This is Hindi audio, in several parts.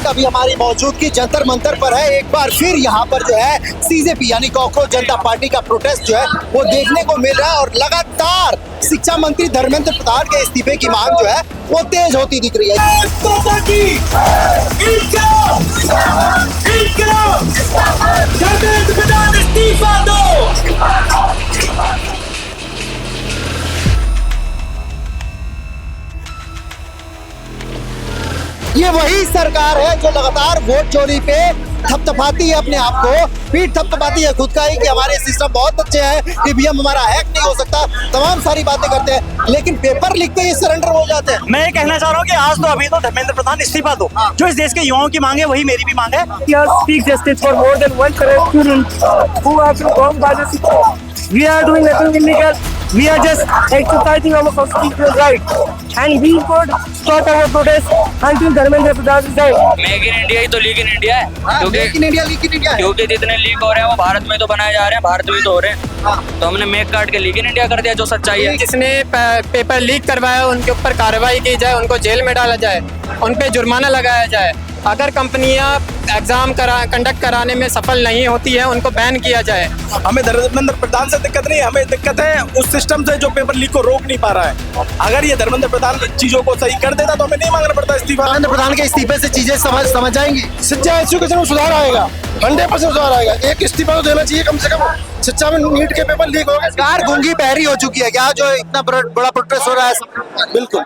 वक्त अभी हमारी मौजूदगी जंतर मंतर पर है। एक बार फिर यहाँ पर जो है सीजेपी यानी कॉकरोच जनता पार्टी का प्रोटेस्ट जो है वो देखने को मिल रहा है और लगातार शिक्षा मंत्री धर्मेंद्र प्रधान के इस्तीफे की मांग जो है वो तेज होती दिख रही है। ये वही सरकार है जो लगातार वोट चोरी पे थपथपाती है अपने आप को, पीठ थपथपाती है खुद का ही कि हमारे सिस्टम बहुत अच्छे हैं, ईवीएम हमारा हैक नहीं हो सकता, तमाम सारी बातें करते हैं, लेकिन पेपर लिख के ये सरेंडर हो जाते हैं। मैं ये कहना चाह रहा हूँ कि आज तो अभी तो धर्मेंद्र प्रधान इस्तीफा दो। जो इस देश के युवाओं की मांग है वही मेरी भी मांग है। Speak justice for more than 1 crore students who have been wronged by the system. We are doing nothing illegal. We are just exercising our constitutional right, and we would start our protest until Dharmendra Pradhan resigns. Make in India ही तो लीक इन इंडिया है, क्योंकि जितने लीक हो रहे हैं वो भारत में तो बनाए जा रहे हैं, भारत में ही तो हो रहे हैं। तो हमने मेक काट के लीक इन इंडिया कर दिया, जो सच्चाई है। जिसने पेपर लीक करवाया उनके ऊपर कार्रवाई की जाए, उनको जेल में डाला जाए, उन पे जुर्माना लगाया जाए। अगर कंपनियां एग्जाम कंडक्ट कराने में सफल नहीं होती है उनको बैन किया जाए। हमें धर्मेंद्र प्रधान से दिक्कत नहीं, हमें दिक्कत है उस सिस्टम से जो पेपर लीक को रोक नहीं पा रहा है। अगर ये धर्मेंद्र प्रधान चीजों को सही कर देता तो हमें नहीं मांगना पड़ता इस्तीफा। धर्मेंद्र प्रधान के इस्तीफे से चीजें समझ जाएंगी। शिक्षा एजुकेशन में सुधार आएगा, 100% सुधार आएगा। एक इस्तीफा तो देना चाहिए कम से कम। शिक्षा में नीट के पेपर लीक हो गए, सरकार गूंगी बहरी हो चुकी है क्या जो इतना बड़ा प्रोटेस्ट हो रहा है? बिल्कुल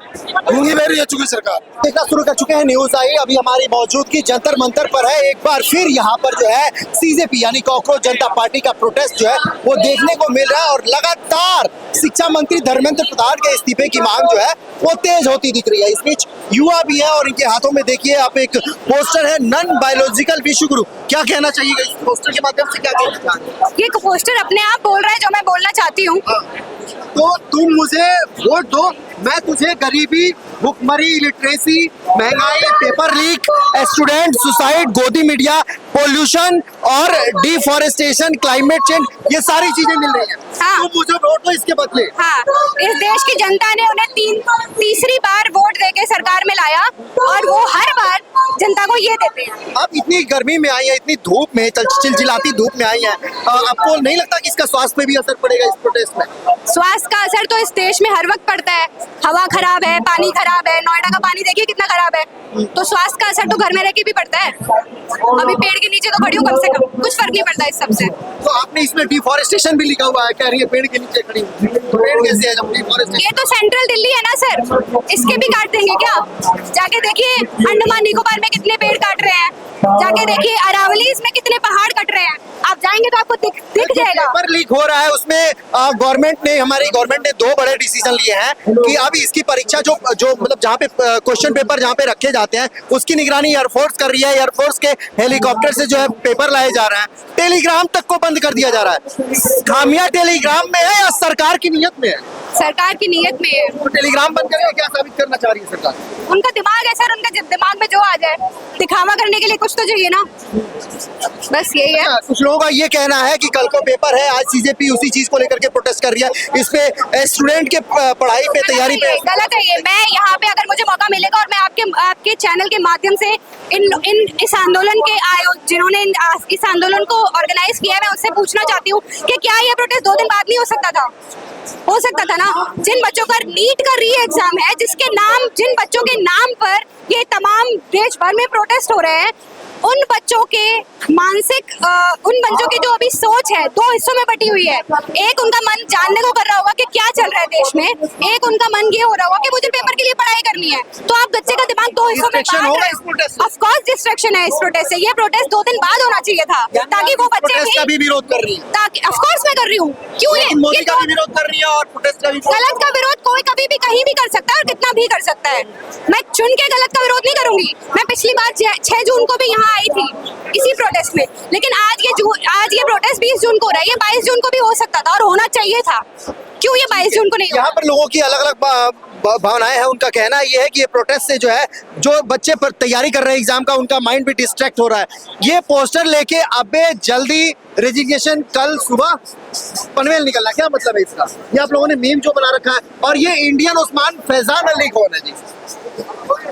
गूंगी बहरी हो चुकी सरकार। देखना शुरू कर चुके हैं न्यूज आई। अभी हमारी मौजूदगी जंतर मंतर पर है। एक बार फिर यहाँ पर जो है सीजेपी यानी कॉकरोच जनता पार्टी का प्रोटेस्ट जो है वो देखने को मिल रहा है और लगातार शिक्षा मंत्री धर्मेंद्र प्रधान के इस्तीफे की मांग जो है वो तेज होती दिख रही है। इस बीच युवा भी है और इनके हाथों में देखिए आप एक पोस्टर है, नन बायोलॉजिकल विश्व गुरु। क्या कहना चाहिए इस पोस्टर के माध्यम से? क्या कहना चाहते? ये पोस्टर अपने आप बोल रहा है जो मैं बोलना चाहती हूँ। तो तुम मुझे वोट दो, मैं तुझे गरीबी, भुखमरी, इलिटरेसी, महंगाई, पेपर लीक, स्टूडेंट सुसाइड, गोदी मीडिया, पोल्यूशन और डिफॉरेस्टेशन, क्लाइमेट चेंज, ये सारी चीजें मिल रही हैं। हाँ। तुम मुझे वोट दो इसके बदले। हाँ, इस देश की जनता ने उन्हें तीसरी बार वोट देके सरकार में लाया और वो हर बार जनता को ये देते हैं। आप इतनी गर्मी में आई है, इतनी धूप में, चिलचिलाती धूप में आई है, आपको नहीं लगता कि इसका स्वास्थ्य पे भी असर पड़ेगा इस प्रोटेस्ट में? स्वास्थ्य का असर तो इस देश में हर वक्त पड़ता है। हवा खराब है, पानी खराब है, नोएडा का पानी देखिए कितना खराब है, तो स्वास्थ्य का असर तो घर में रह के भी पड़ता है। अभी पेड़ के नीचे तो खड़ी हूँ, कम से कम कुछ फर्क नहीं पड़ता इस सबसे। तो आपने इसमें डिफॉरेस्टेशन भी लिखा हुआ है, कह रही है पेड़ के नीचे खड़ी हूँ, तो पेड़ कैसे है जब डिफॉरेस्टेशन? ये तो सेंट्रल दिल्ली है ना सर, इसके भी काट देंगे क्या? जाके देखिए अंडमान निकोबार में कितने पेड़ काट रहे हैं, जाके देखिए अरावलीज में कितने पहाड़ कट रहे हैं। आप जाएंगे तो आपको दिख जाएगा। पेपर लीक हो रहा है उसमें हमारी गवर्नमेंट ने 2 बड़े डिसीजन लिए हैं कि अब इसकी परीक्षा जो मतलब जहाँ पे क्वेश्चन पेपर जहाँ पे रखे जाते हैं उसकी निगरानी एयरफोर्स कर रही है। एयरफोर्स के हेलीकॉप्टर से जो है पेपर लाए जा रहे हैं। टेलीग्राम तक को बंद कर दिया जा रहा है। खामियां टेलीग्राम में है या सरकार की नीयत में है? सरकार की नीयत में है। तो टेलीग्राम बंद करेगा, क्या साबित करना चाह रही है सरकार? उनका दिमाग है सर, उनका दिमाग में जो आ जाए, दिखावा करने के लिए कुछ तो चाहिए ना, बस यही है। कुछ लोगों का ये कहना है कि कल को पेपर है, आज सीजेपी उसी चीज को लेकर के प्रोटेस्ट कर रही है। इस पे स्टूडेंट के पढ़ाई पे, तैयारी पे गलत है ये। मैं यहाँ पे अगर मुझे मौका मिलेगा और मैं आपके चैनल के माध्यम से इस आंदोलन के जिन्होंने इस आंदोलन को ऑर्गेनाइज किया है, मैं उससे पूछना चाहती हूँ कि क्या ये प्रोटेस्ट 2 दिन बाद नहीं हो सकता था? हो सकता था ना। जिन बच्चों का नीट का री एग्जाम है, जिन बच्चों के नाम पर ये तमाम देश भर में प्रोटेस्ट हो रहे हैं, उन बच्चों के उन बच्चों की जो अभी सोच है 2 हिस्सों में बटी हुई है। एक उनका मन जानने को कर रहा होगा कि क्या चल रहा है देश में, एक उनका मन ये हो रहा होगा कि मुझे पेपर के लिए पढ़ाई करनी है। तो आप बच्चे का दिमाग 2 हिस्सों में बांट रहे हैं। ऑफ कोर्स डिस्ट्रैक्शन है इस प्रोटेस्ट से। ये प्रोटेस्ट 2 दिन बाद होना चाहिए था ताकि वो बच्चे भी विरोध कर रही है। ताकि ऑफ कोर्स मैं कर रही हूँ, क्यों ये मोदी का भी विरोध कर रही है और प्रोटेस्ट का भी। गलत का विरोध कोई कभी भी कहीं भी कर सकता है और कितना भी कर सकता है। मैं चुन के गलत का विरोध नहीं करूंगी। मैं पिछली बार 6 जून को भी यहाँ आई थी इसी प्रोटेस्ट में, लेकिन आज ये प्रोटेस्ट 20 जून को हो रहा है। ये 22 जून को भी हो सकता था और होना चाहिए था। क्यों ये 22 जून को नहीं? यहाँ पर लोगों की अलग अलग भावनाएं हैं। उनका कहना ये है कि ये प्रोटेस्ट से जो है जो बच्चे पर तैयारी कर रहे हैं एग्जाम का, उनका माइंड भी डिस्ट्रैक्ट हो रहा है। ये पोस्टर लेके अबे जल्दी रेजिग्नेशन, कल सुबह पनवेल निकलना, क्या मतलब है इसका? ये आप लोगों ने मीम जो बना रखा है, और ये इंडियन उस्मान फैजान अली कौन है जी?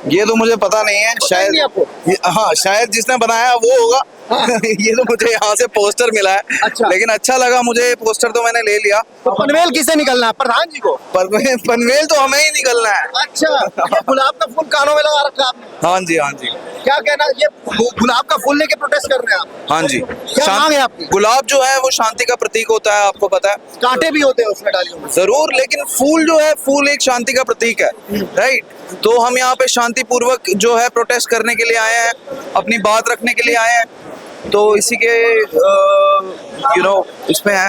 ये तो मुझे पता नहीं है, पता ही नहीं आपको? हाँ शायद जिसने बनाया वो होगा। ये तो मुझे यहाँ से पोस्टर मिला है। अच्छा। लेकिन अच्छा लगा मुझे, पोस्टर तो मैंने ले लिया। तो पनवेल किसे निकलना है, प्रधान जी को? पनवेल तो हमें ही निकलना है। अच्छा, ये गुलाब का फूल कानों में लगा रखा आपने, हाँ जी, हाँ जी, क्या कहना, ये गुलाब का फूल लेके प्रोटेस्ट कर रहे हैं आप? हाँ जी। क्या मांग है आपकी? गुलाब जो है वो शांति का प्रतीक होता है, आपको पता है। कांटे भी होते हैं उसमें डालियों में। जरूर, लेकिन फूल जो है, फूल एक शांति का प्रतीक है, राइट। तो हम यहाँ पे शांतिपूर्वक जो है प्रोटेस्ट करने के लिए आए हैं, अपनी बात रखने के लिए आए हैं। तो इसी के इसमें है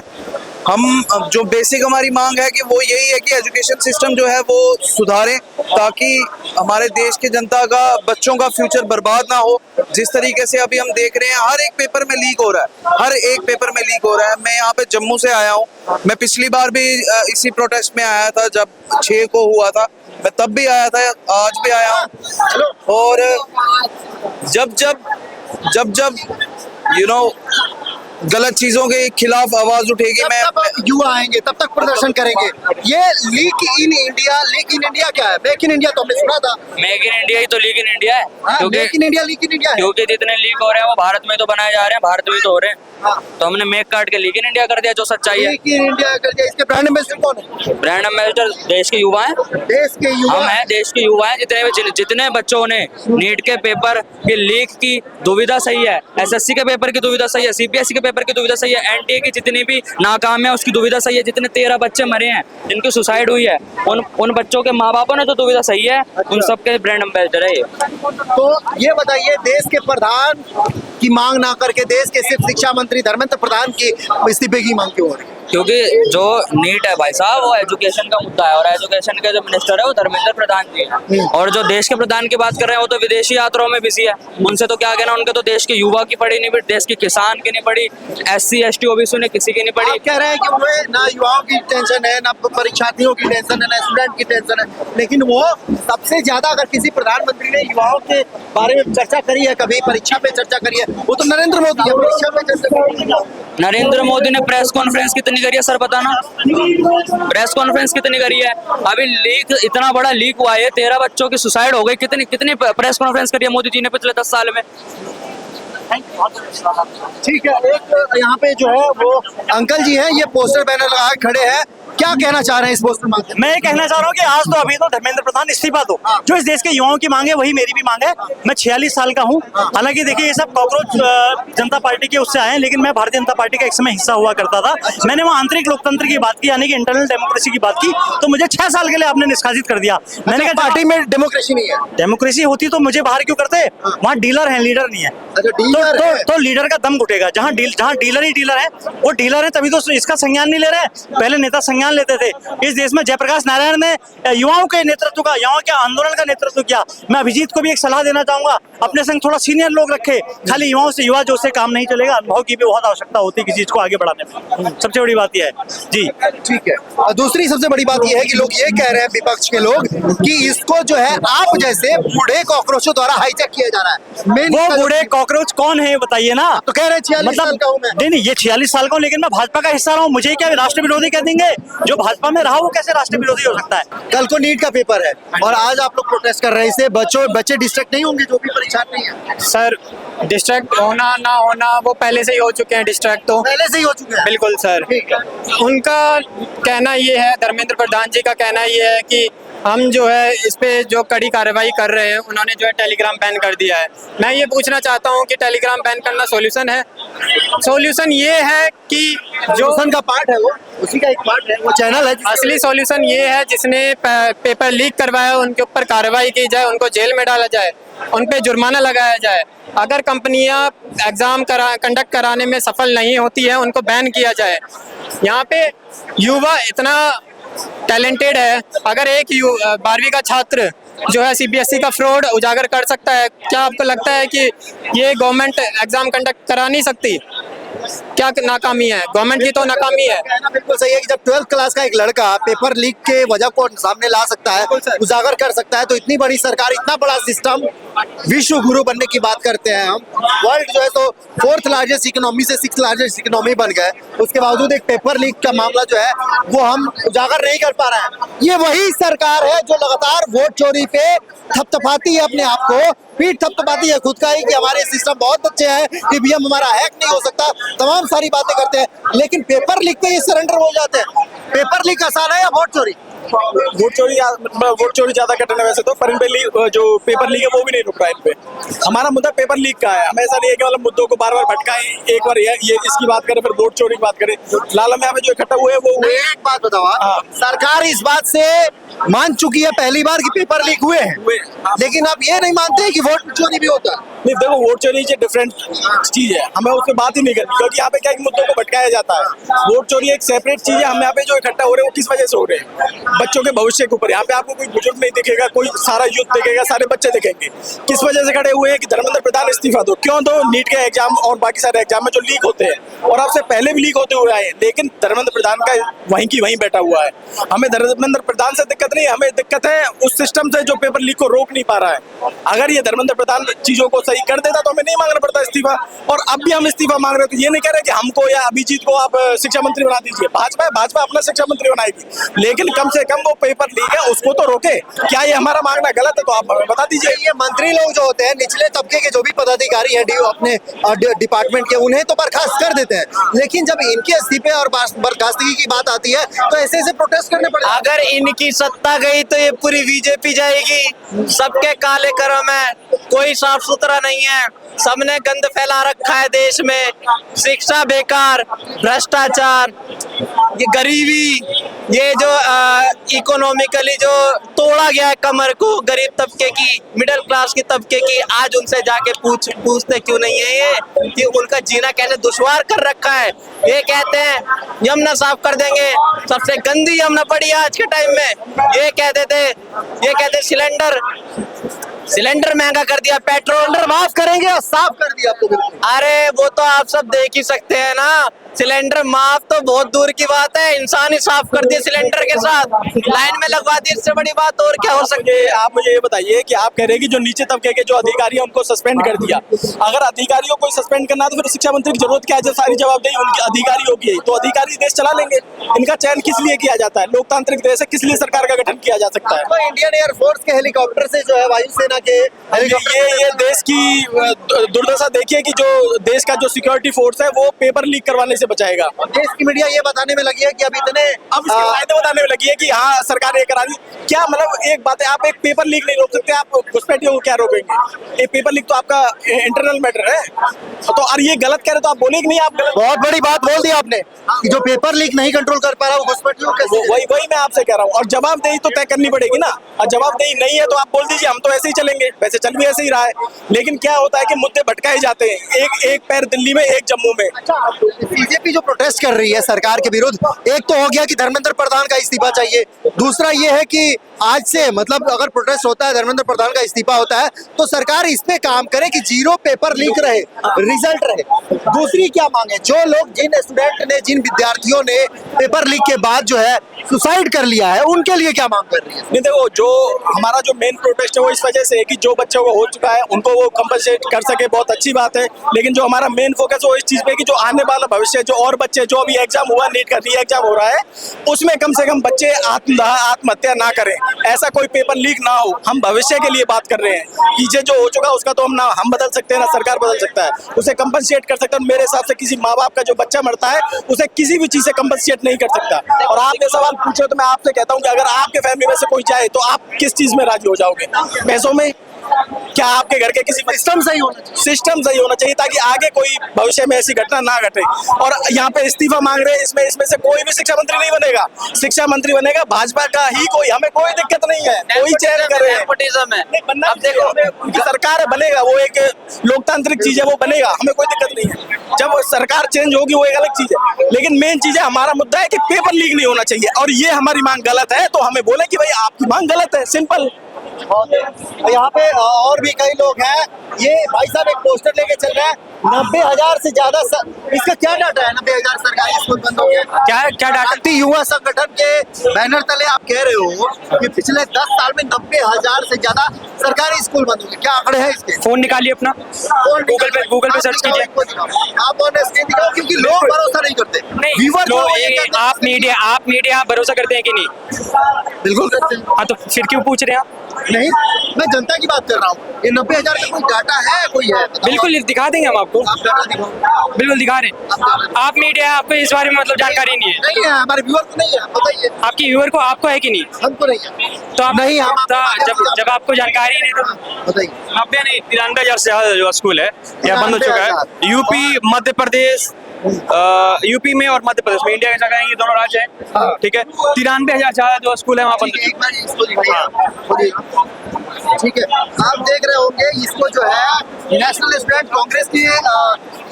हम, जो बेसिक हमारी मांग है कि वो यही है कि एजुकेशन सिस्टम जो है वो सुधारें, ताकि हमारे देश की जनता का, बच्चों का फ्यूचर बर्बाद ना हो। जिस तरीके से अभी हम देख रहे हैं, हर एक पेपर में लीक हो रहा है, हर एक पेपर में लीक हो रहा है। मैं यहाँ पे जम्मू से आया हूँ, मैं पिछली बार भी इसी प्रोटेस्ट में आया था जब 6 को हुआ था, मैं तब भी आया था, आज भी आया हूँ। और जब गलत चीजों के खिलाफ आवाज उठेगी, तब युवा आएंगे, तब तक प्रदर्शन करेंगे। ये लीक इन इंडिया क्या है? मेक इन इंडिया तो हमने सुना था। मेक इन इंडिया ही तो लीक इन इंडिया है, क्योंकि make in India leak in India है। क्योंकि जितने लीक हो रहे हैं वो भारत में तो बनाए जा रहे हैं, भारत में तो हो रहे हैं। तो हमने मेक काट के लीक इन इंडिया कर दिया, जो सच्चाई है। लीक इन इंडिया कर दिया। इसके ब्रांड एम्बेसडर कौन है? ब्रांड एम्बेसडर देश के युवा हैं, देश के युवा। हम हैं, देश के युवा हैं। जितने बच्चों ने नीट के पेपर के लीक की दुविधा सही है, एसएससी के पेपर की दुविधा सही है, सीपीएससी के पेपर की दुविधा सही है, एनटीए की जितनी भी नाकाम है उसकी दुविधा सही है, जितने 13 बच्चे मरे हैं जिनकी सुसाइड हुई है, उन बच्चों के माँ बापों ने तो दुविधा सही है, उन सबके ब्रांड एम्बेसडर है ये। तो ये बताइए, देश के प्रधान की मांग ना करके देश के सिर्फ शिक्षा मंत्री धर्मेंद्र प्रधान की इस्तीफे की मांग क्यों हो रही है? क्योंकि जो नीट है भाई साहब, वो एजुकेशन का मुद्दा है, और एजुकेशन के जो मिनिस्टर है वो धर्मेंद्र प्रधान जी हैं। और जो देश के प्रधान की बात कर रहे हैं वो तो विदेशी यात्राओं में बिजी है, उनसे तो क्या कहना, उनके तो देश के युवा की पड़ी नहीं पड़ी, देश के किसान की नहीं पड़ी, SC ST OBC ने किसी की नहीं पड़ी। आप कह रहे हैं कि वो ना युवाओं की टेंशन है, ना परीक्षार्थियों की टेंशन है, ना स्टूडेंट की टेंशन है, लेकिन वो सबसे ज्यादा अगर किसी प्रधानमंत्री ने युवाओं के बारे में चर्चा करी है, कभी परीक्षा पे चर्चा करी है, वो तो नरेंद्र मोदी है। परीक्षा पे चर्चा करी है। नरेंद्र मोदी ने प्रेस कॉन्फ्रेंस कितनी करी है सर, बताना, प्रेस कॉन्फ्रेंस कितनी करी है? अभी लीक, इतना बड़ा लीक हुआ है, 13 बच्चों की सुसाइड हो गई, कितनी प्रेस कॉन्फ्रेंस करी है मोदी जी ने पिछले 10 साल में? ठीक है, एक यहाँ पे जो है वो अंकल जी हैं, ये पोस्टर बैनर लगा के खड़े हैं, क्या कहना चाह रहे हैं इस पोस्टर माध्यम? मैं ये कहना चाह रहा हूँ कि आज तो अभी तो धर्मेंद्र प्रधान इस्तीफा दो। जो इस देश के युवाओं की मांग है वही मेरी भी मांग है। मैं 46 साल का हूँ, हालांकि देखिए ये सब कॉकरोच जनता पार्टी के उससे आए हैं, लेकिन मैं भारतीय जनता पार्टी का एक समय हिस्सा हुआ करता था। मैंने वहाँ आंतरिक लोकतंत्र की बात की, यानी कि इंटरनल डेमोक्रेसी की बात की, तो मुझे 6 साल के लिए आपने निष्कासित कर दिया। मैंने कहा पार्टी में डेमोक्रेसी नहीं है। डेमोक्रेसी होती तो मुझे बाहर क्यों करते? वहाँ डीलर है, लीडर नहीं है। तो लीडर का दम घुटेगा। जहाँ डीलर ही डीलर है, वो डीलर है, तभी तो इसका संज्ञान नहीं ले रहे हैं। पहले नेता संज्ञान लेते थे। इस देश में जयप्रकाश नारायण ने युवाओं के नेतृत्व का, युवाओं के आंदोलन का नेतृत्व किया। मैं अभिजीत को भी एक सलाह देना चाहूंगा, अपने संग थोड़ा सीनियर लोग रखे, खाली युवाओं से, युवा जो से काम नहीं चलेगा। अनुभव की भी बहुत आवश्यकता होती है किसी चीज को आगे बढ़ाने में। सबसे बड़ी बात यह है जी। ठीक है, और दूसरी सबसे बड़ी बात यह है कि लोग ये कह रहे हैं, विपक्ष के लोग, कि इसको जो है आप जैसे बूढ़े कॉकरोचों द्वारा हाईजैक किया जा रहा है। वो बूढ़े कॉकरोच कौन है बताइए ना? तो कह रहे 46 साल का हूं मैं। नहीं, ये 46 साल का हूं, लेकिन मैं भाजपा का हिस्सा रहा हूँ। मुझे क्या राष्ट्र विरोधी कह देंगे? जो भाजपा में रहा वो कैसे राष्ट्र विरोधी हो सकता है? कल को नीट का पेपर है और आज आप लोग प्रोटेस्ट कर रहे हैं, इससे बच्चे डिस्ट्रैक्ट नहीं होंगे जो भी परीक्षार्थी हैं? सर, डिस्ट्रैक्ट होना ना होना वो पहले से ही हो चुके हैं, डिस्ट्रैक्ट तो पहले से ही हो चुके हैं। बिल्कुल सर। ठीक है, उनका कहना ये है, धर्मेंद्र प्रधान जी का कहना ये है कि हम जो है इस पे जो कड़ी कार्रवाई कर रहे हैं, उन्होंने जो है टेलीग्राम बैन कर दिया है। मैं ये पूछना चाहता हूँ कि टेलीग्राम बैन करना सॉल्यूशन है? सॉल्यूशन ये है कि जो का पार्ट है, वो उसी का एक पार्ट है, वो चैनल है। असली सॉल्यूशन ये है, जिसने पेपर लीक करवाया उनके ऊपर कार्रवाई की जाए, उनको जेल में डाला जाए, उन पे जुर्माना लगाया जाए। अगर कंपनियां एग्जाम कंडक्ट कराने में सफल नहीं होती है, उनको बैन किया जाए। यहाँ पे युवा इतना टैलेंटेड है, अगर एक 12वीं का छात्र जो है CBSE का फ्रॉड उजागर कर सकता है, क्या आपको लगता है कि ये गवर्नमेंट एग्जाम कंडक्ट करा नहीं सकती? क्या नाकामी है? गवर्नमेंट की तो नाकामी है। कहना बिल्कुल सही है कि जब 12th क्लास का एक लड़का पेपर लीक के वजह को सामने ला सकता है, उजागर कर सकता है, तो इतनी बड़ी सरकार, इतना बड़ा सिस्टम, विश्व गुरु बनने की बात करते हैं हम। वर्ल्ड जो है तो 4th लार्जेस्ट इकोनॉमी से 6th लार्जेस्ट इकोनॉमी बन गए, उसके बावजूद एक पेपर लीक का मामला जो है वो हम उजागर नहीं कर पा रहे हैं। ये वही सरकार है जो लगातार वोट चोरी पे थपथपाती है अपने आप को, पीठ थपथपाती है खुद का ही कि हमारे सिस्टम बहुत अच्छे हैं, ईवीएम हमारा हैक नहीं हो सकता, तमाम सारी बातें करते हैं, लेकिन पेपर लीक पे ये सरेंडर हो जाते हैं। पेपर लीक आसान है या वोट चोरी? वोट चोरी ज्यादा कठिन है वैसे तो, पर इन पे जो पेपर लीक है वो भी नहीं रुक रहा है इन पे। हमारा मुद्दा पेपर लीक का है, हम ऐसा नहीं है कि मतलब मुद्दों को बार बार भटकाएं, एक बार ये इसकी बात करें फिर वोट चोरी की बात करें। लालम यहाँ पे जो इकट्ठा हुए वो एक बात बताओ आप, सरकार इस बात से मान चुकी है पहली बार कि पेपर लीक हुए हैं, लेकिन आप ये नहीं मानते कि वोट चोरी भी होता है? नहीं, देखो वोट चोरी डिफरेंट चीज है, हमें उस पर बात ही नहीं करनी, क्योंकि यहाँ पे क्या मुद्दों को भटकाया जाता है। वोट चोरी एक सेपरेट चीज है। हम यहाँ पे जो इकट्ठा हो रहे हैं वो किस वजह से हो रहे हैं? बच्चों के भविष्य के ऊपर। यहाँ पे आपको कोई बुजुर्ग नहीं दिखेगा, कोई सारा यूथ दिखेगा, सारे बच्चे दिखेंगे। किस वजह से खड़े हुए हैं कि धर्मेंद्र प्रधान इस्तीफा दो। क्यों दो? नीट के एग्जाम और बाकी सारे एग्जाम में जो लीक होते हैं और आपसे पहले भी लीक होते हुए आए, लेकिन धर्मेंद्र प्रधान का वहीं की वहीं बैठा हुआ है। हमें धर्मेंद्र प्रधान से दिक्कत नहीं, हमें दिक्कत है उस सिस्टम से जो पेपर लीक को रोक नहीं पा रहा है। अगर ये धर्मेंद्र प्रधान चीजों को सही कर देता तो हमें नहीं मांगना पड़ता इस्तीफा। और अब भी हम इस्तीफा मांग रहे थे, ये नहीं कह रहे कि हमको या अभिजीत को आप शिक्षा मंत्री बना दीजिए। भाजपा अपना शिक्षा मंत्री बनाएगी, लेकिन कम से कम वो पेपर लीक है उसको तो रोके। क्या ये हमारा मांगना गलत है? तो आप हमें बता दीजिए। ये मंत्री लोग जो होते हैं, निचले तबके के जो भी पदाधिकारी हैं अपने डिपार्टमेंट के, उन्हें तो बर्खास्त कर देते हैं, लेकिन जब इनके इस्तीफे और बर्खास्तगी की बात आती है तो ऐसे प्रोटेस्ट करने पड़ते हैं। अगर इनकी सत्ता गई तो ये पूरी बीजेपी जाएगी। सबके काले कर्म है, कोई साफ सुथरा नहीं है, सबने गंद फैला रखा है देश में। शिक्षा बेकार, भ्रष्टाचार, ये गरीबी, ये जो इकोनॉमिकली जो तोड़ा गया है कमर को गरीब तबके की, मिडिल क्लास की तबके की, आज उनसे जाके पूछते क्यों नहीं है ये कि उनका जीना कैसे दुश्वार कर रखा है। ये कहते हैं यमुना साफ कर देंगे, सबसे गंदी यमुना पड़ी है आज के टाइम में। ये कहते सिलेंडर महंगा कर दिया, पेट्रोल माफ करेंगे और साफ कर दिया आपको बिल्कुल। अरे वो तो आप सब देख ही सकते हैं ना, सिलेंडर माफ तो बहुत दूर की बात है, इंसान ही साफ कर दिया सिलेंडर के साथ, लाइन में लगवा दी। इससे बड़ी बात और क्या हो सकती है? आप मुझे ये बताइए कि आप कह रहे हैं कि जो नीचे तबके के जो अधिकारी हैं उनको सस्पेंड कर दिया। अगर अधिकारियों को सस्पेंड करना तो फिर शिक्षा मंत्री की जरूरत क्या है? जब सारी जवाबदेही उनकी अधिकारियों की है तो अधिकारी देश चला लेंगे। इनका चयन किस लिए किया जाता है? लोकतांत्रिक देश है, किस लिए सरकार का गठन किया जा सकता है? तो इंडियन एयरफोर्स के हेलीकॉप्टर से जो है वायुसेना के ये देश की दुर्दशा देखिए कि जो देश का जो सिक्योरिटी फोर्स है वो पेपर लीक करवाने से बचाएगा। देश की मीडिया ये बताने में लगी है कि अब इतने इसके फायदे बताने में लगी है कि हाँ सरकार ये करा दी। क्या मतलब एक बात है, आप एक पेपर लीक नहीं रोक सकते, आप घुसपैठियों को क्या रोकेंगे? एक पेपर लीक तो आपका इंटरनल मैटर है। तो और ये गलत कह रहे तो आप बोले कि नहीं आप गलत? बहुत बड़ी बात बोल दी आपने कि जो पेपर लीक नहीं कंट्रोल कर पा रहा वो घुसपैठियों कैसे? वही मैं आपसे कह रहा हूँ। और जवाबदेही तो तय करनी पड़ेगी ना, और जवाबदेही नहीं है तो आप बोल दीजिए हम तो ऐसे ही चलेंगे। वैसे चल भी ऐसे ही रहा है, लेकिन क्या होता है कि मुद्दे भटकाए जाते हैं, एक पैर दिल्ली में एक जम्मू में। बीजेपी जो प्रोटेस्ट कर रही है सरकार के विरुद्ध, एक तो हो गया कि धर्मेंद्र प्रधान का इस्तीफा चाहिए, दूसरा ये है कि आज से मतलब अगर प्रोटेस्ट होता है, धर्मेंद्र प्रधान का इस्तीफा होता है तो सरकार इस पे काम करे कि जीरो पेपर लीक रहे, रिजल्ट रहे। दूसरी क्या मांगे? जो लोग, जिन स्टूडेंट ने, जिन विद्यार्थियों ने पेपर लीक के बाद जो है सुसाइड कर लिया है, उनके लिए क्या मांग कर रही है? नहीं देखो, जो हमारा जो मेन प्रोटेस्ट है वो इस वजह से है कि जो बच्चों को हो चुका है उनको वो कंपनसेट कर सके, बहुत अच्छी बात है। लेकिन जो हमारा मेन फोकस है वो इस चीज पे कि जो आने वाला भविष्य, जो और बच्चे, जो अभी एग्जाम हुआ, नीट का री एग्जाम हो रहा है, उसमें कम से कम बच्चे आत्महत्या ना करें, ऐसा कोई पेपर लीक ना हो। हम भविष्य के लिए बात कर रहे हैं। पीछे जो हो चुका उसका तो हम बदल सकते हैं ना सरकार बदल सकता है, उसे कंपनसेट कर सकता है। मेरे हिसाब से किसी माँ बाप का जो बच्चा मरता है उसे किसी भी चीज से कंपनसेट नहीं कर सकता। और आपने सवाल पूछे तो मैं आपसे कहता हूँ कि अगर आपके फैमिली में से कोई जाए तो आप किस चीज में राजी हो जाओगे? पैसों में? क्या आपके घर के किसी सिस्टम सही होना चाहिए ताकि आगे कोई भविष्य में ऐसी घटना ना घटे। और यहाँ पे इस्तीफा मांग रहे हैं, इसमें से कोई भी शिक्षा मंत्री नहीं बनेगा। शिक्षा मंत्री बनेगा भाजपा का ही कोई, हमें कोई दिक्कत नहीं है, कोई चयन करे। अब देखो सरकार है, बनेगा, वो एक लोकतांत्रिक चीज है, वो बनेगा, हमें कोई दिक्कत नहीं है। जब सरकार चेंज होगी वो एक अलग चीज है, लेकिन मेन चीज है, हमारा मुद्दा है कि पेपर लीक नहीं होना चाहिए। और ये हमारी मांग गलत है तो हमें बोले कि भाई आपकी मांग गलत है, सिंपल। और यहाँ पे और भी कई लोग हैं। ये भाई साहब एक पोस्टर लेके चल रहे हैं, 90,000 से ज्यादा इसका क्या डाटा है? 90,000 सरकारी स्कूल बंद हो गए। क्या डाटा? भारतीय युवा संगठन के बैनर तले आप कह रहे हो कि पिछले 10 साल में 90,000 से ज्यादा सरकारी स्कूल बंद हो गए। क्या आंकड़े हैं इसके? फोन निकालिए अपना, गूगल पे सर्च कीजिए। आप ऑन स्क्रीन दिखाओ, क्योंकि लोग भरोसा नहीं करते। व्यूअर जो आप मीडिया भरोसा करते हैं कि नहीं? बिल्कुल करते हैं। हाँ, तो फिर क्यों पूछ रहे हैं आप? नहीं, मैं जनता की बात कर रहा हूँ। ये 90,000 का कोई डाटा है, कोई है? बिल्कुल दिखा देंगे हम आपको, आप डाटा दिखाओ। बिल्कुल दिखा रहे हैं। आप मीडिया, आपको इस बारे में मतलब जानकारी नहीं है? नहीं है, हमारे व्यूअर को नहीं है, बताइए। आपकी व्यूअर को आपको है कि नहीं? हमको नहीं है। तो आप नहीं, हम जब आपको जानकारी नहीं तो बताइए। 93,000 से ज्यादा जो स्कूल है यह बंद हो चुका है। यूपी, मध्य प्रदेश, यूपी में और मध्य प्रदेश में, इंडिया की जगह ये दोनों राज्य हैं, ठीक है। 93,000 से ज्यादा जो स्कूल है वहाँ बंद हो एक बार इसको दिखाइए। ठीक है, आप देख रहे होंगे इसको जो है नेशनल स्टूडेंट कांग्रेस की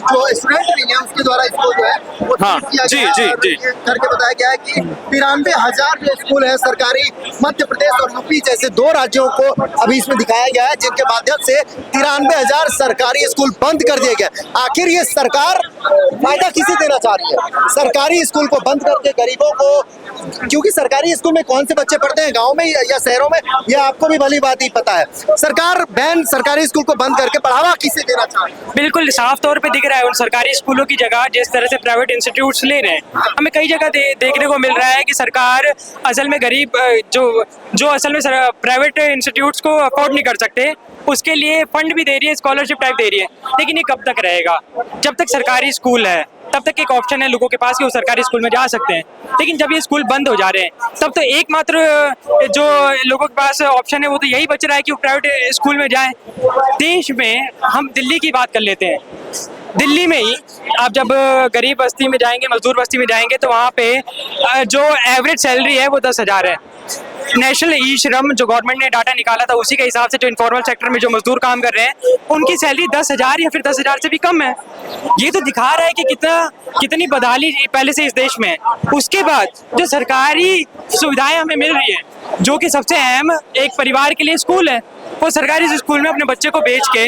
जो स्टूडेंट नहीं है उसके द्वारा इसको जो है वो हाँ, ट्वीट किया जी, गया है जी, और जी। ये करके बताया गया है कि 93,000 जो स्कूल है सरकारी मध्य प्रदेश और यूपी जैसे दो राज्यों को अभी इसमें दिखाया गया है, जिनके माध्यम से 93,000 सरकारी स्कूल बंद कर दिए गए। आखिर ये सरकार फायदा किसे देना चाह रही है? सरकारी स्कूल को बंद करके गरीबों को, क्योंकि सरकारी स्कूल में कौन से बच्चे पढ़ते हैं, गाँव में या शहरों में, यह आपको भी भली बात ही पता है। सरकार बैन सरकारी स्कूल को बंद करके बढ़ावा किसे देना चाह रही है? बिल्कुल साफ तौर पे दिख रहा है उन सरकारी स्कूलों की जगह जिस तरह से प्राइवेट इंस्टीट्यूट्स ले रहे हैं। हमें कई जगह देखने को मिल रहा है कि सरकार असल में गरीब जो असल में प्राइवेट इंस्टीट्यूट्स को अफोर्ड नहीं कर सकते, उसके लिए फंड भी दे रही है, स्कॉलरशिप टाइप दे रही है। लेकिन ये कब तक रहेगा? जब तक सरकारी स्कूल है तब तक एक ऑप्शन है लोगों के पास कि वो सरकारी स्कूल में जा सकते हैं। लेकिन जब ये स्कूल बंद हो जा रहे हैं तब तो एकमात्र जो लोगों के पास ऑप्शन है वो तो यही बच रहा है कि वो प्राइवेट स्कूल में जाएं। देश में हम दिल्ली की बात कर लेते हैं। दिल्ली में ही आप जब गरीब बस्ती में जाएंगे, मजदूर बस्ती में जाएंगे, तो वहाँ पे जो एवरेज सैलरी है वो 10,000 है। नेशनल ई श्रम जो गवर्नमेंट ने डाटा निकाला था उसी के हिसाब से जो इनफॉर्मल सेक्टर में जो मजदूर काम कर रहे हैं उनकी सैलरी 10,000 या फिर 10,000 से भी कम है। ये तो दिखा रहा है कि कितनी बदहाली पहले से इस देश में है। उसके बाद जो सरकारी सुविधाएं हमें मिल रही है, जो कि सबसे अहम एक परिवार के लिए स्कूल है, वो सरकारी स्कूल में अपने बच्चे को बेच के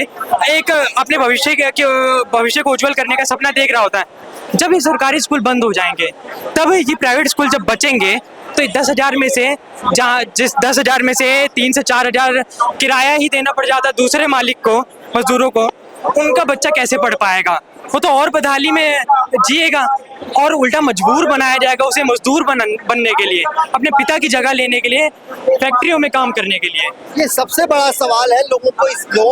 एक अपने भविष्य को उज्जवल करने का सपना देख रहा होता है। जब ये सरकारी स्कूल बंद हो जाएंगे तब ये प्राइवेट स्कूल जब बचेंगे तो 10,000 में से जिस 10,000 में से 3 से 4,000 किराया ही देना पड़ जाता है दूसरे मालिक को, मजदूरों को, उनका बच्चा कैसे पढ़ पाएगा? वो तो और बदहाली में जिएगा और उल्टा मजबूर बनाया जाएगा उसे मजदूर बनने के लिए, अपने पिता की जगह लेने के लिए, फैक्ट्रियों में काम करने के लिए। ये सबसे बड़ा सवाल है। लोगों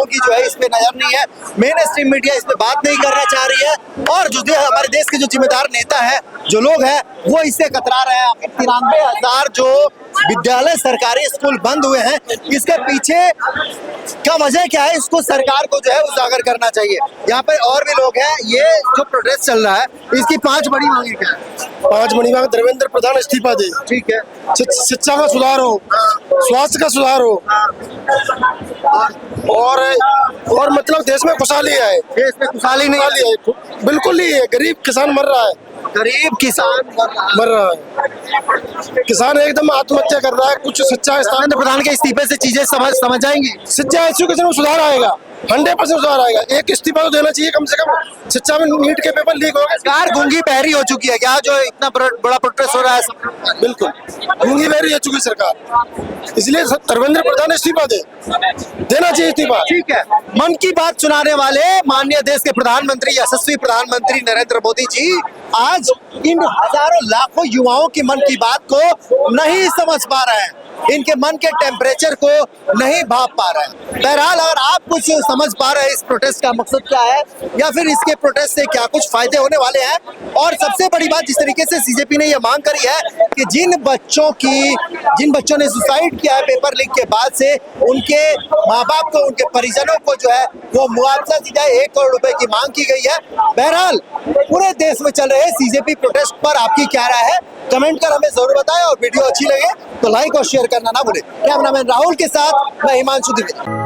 की जो है इस पे नजर नहीं है, मेन स्ट्रीम मीडिया इस पे बात नहीं करना चाह रही है, और जो हमारे देश के जो जिम्मेदार नेता है, जो लोग हैं, वो इससे कतरा रहे हैं। आखिर 93,000 जो विद्यालय सरकारी स्कूल बंद हुए हैं, इसके पीछे क्या वजह क्या है, इसको सरकार को जो है उजागर करना चाहिए। यहाँ पे और भी लोग हैं। ये जो प्रोटेस्ट चल रहा है इसकी 5 बड़ी मांगे क्या है? 5 बड़ी मांग, धर्मेंद्र प्रधान इस्तीफा दे, ठीक है, शिक्षा का सुधार हो, स्वास्थ्य का सुधार हो, और मतलब देश में खुशहाली आए। देश में खुशहाली नहीं है, बिल्कुल नहीं है। गरीब किसान मर रहा है, गरीब किसान मर रहा है। किसान एकदम आत्महत्या कर रहा है। कुछ शिक्षा धर्मेंद्र प्रधान के इस्तीफे से चीजें समझ जाएंगी। शिक्षा एजुकेशन में सुधार आएगा, 100% सुधार आएगा। एक इस्तीफा तो देना चाहिए कम से कम। शिक्षा में नीट के पेपर लीक हो गए, सरकार गूंगी बहरी हो चुकी है क्या, जो इतना बड़ा प्रोटेस्ट हो रहा है? बिल्कुल गूंगी बहरी हो चुकी सरकार, इसलिए धर्मेंद्र प्रधान इस्तीफा देना चाहिए इस्तीफा। ठीक है, मन की बात सुनाने वाले माननीय देश के प्रधानमंत्री, यशस्वी प्रधानमंत्री नरेंद्र मोदी जी आज इन हजारों लाखों युवाओं की मन की बात को नहीं समझ पा रहे हैं, इनके मन के टेम्परेचर को नहीं भाप पा रहे हैं। बहरहाल अगर आप कुछ समझ पा रहे हैं इस प्रोटेस्ट का मकसद क्या है, या फिर इसके प्रोटेस्ट से क्या कुछ फायदे होने वाले हैं, और सबसे बड़ी बात जिस तरीके से सीजेपी ने यह मांग करी है कि जिन बच्चों ने सुसाइड किया है पेपर लीक के बाद से, उनके माँ बाप को, उनके परिजनों को जो है वो मुआवजा दी जाए, 1 करोड़ रुपए की मांग की गई है। बहरहाल पूरे देश में चल रहे सीजेपी प्रोटेस्ट पर आपकी क्या राय है, कमेंट कर हमें जरूर बताएं, और वीडियो अच्छी लगे तो लाइक और शेयर करना ना भूलें। कैमरामैन राहुल के साथ मैं हिमांशु द्विवेदी।